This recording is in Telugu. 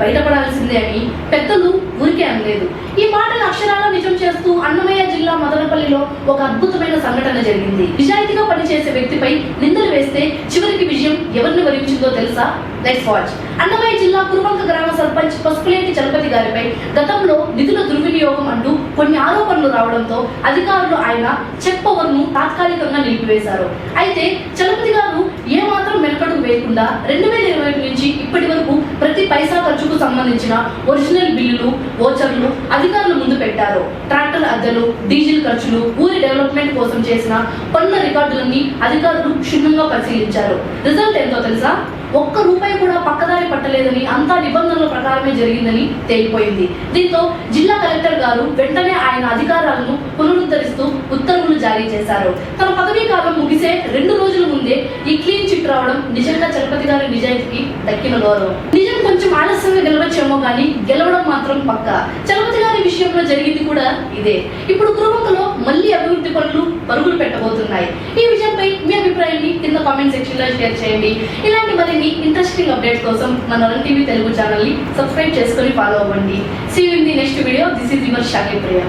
బయటపడాల్సిందే అని పెద్దలు ఊరికే అనలేదు. ఈ మాటను అక్షరాల నిజం చేస్తూ అన్నమయ్య జిల్లా మదనపల్లిలో ఒక అద్భుతమైన సంఘటన జరిగింది. నిజాయితీగా పనిచేసే వ్యక్తిపై నిందలు వేస్తే చివరికి విజయం ఎవరిని వరించిందో తెలుసా? Let's watch. అన్నమయ్య జిల్లా కురుబంక గ్రామ సర్పంచ్ పసుపులేటి చలపతి గారిపై గతంలో నిధుల దుర్వినియోగం అంటూ కొన్ని ఆరోపణలు రావడంతో అధికారులు ఆయన చెక్ పవర్ ను తాత్కాలికంగా నిలిపివేశారు. అయితే చలపతి గారు ఏమాత్రం వెనకడుగు వేయకుండా 2020 నుంచి ఇప్పటి వరకు ప్రతి పైసా ఖర్చుకు సంబంధించిన ఒరిజినల్ బిల్లులు, ఓచర్లు అధికారుల ముందు పెట్టారు. ట్రాక్టర్ అద్దెలు, డీజిల్ ఖర్చులు, ఊరి డెవలప్మెంట్ కోసం చేసిన పన్నుల రికార్డులన్నీ అధికారులు క్షుణ్ణంగా పరిశీలించారు. రిజల్ట్ ఎంతో తెలుసా? ఒక్క రూపాయి కూడా పక్కదారి పట్టలేదని, అంతా నిబంధనల ప్రకారమే జరిగిందని తేలిపోయింది. దీంతో జిల్లా కలెక్టర్ గారు వెంటనే ఆయన అధికారాలను పునరుద్ధరిస్తూ ఉత్తర్వులు జారీ చేశారు. తన పదవీ కాలం ముగిసే 2 రోజుల ముందే ఈ క్లీన్ చిట్ రావడం నిజంగా చలపతి గారి నిజాయితీకి దక్కిన గౌరవం. నిజం కొంచెం ఆలస్యంగా గెలవచ్చేమో కానీ గెలవడం మాత్రం పక్క. చలపతి గారి విషయంలో జరిగింది కూడా ఇదే. ఇప్పుడు కురుబంకలో మళ్ళీ అభివృద్ధి పనులు పరుగులు పెట్టబోతున్నాయి. ఈ విషయంపై మీ అభిప్రాయాన్ని కింద కామెంట్ సెక్షన్ లో షేర్ చేయండి. ఇలాంటి మరిన్ని ఇంట్రెస్టింగ్ అప్డేట్స్ కోసం మన రన్ టీవీ తెలుగు ఛానల్ ని సబ్స్క్రైబ్ చేసుకొని ఫాలో అవ్వండి. See you in the next video. This is your Shakir Priya.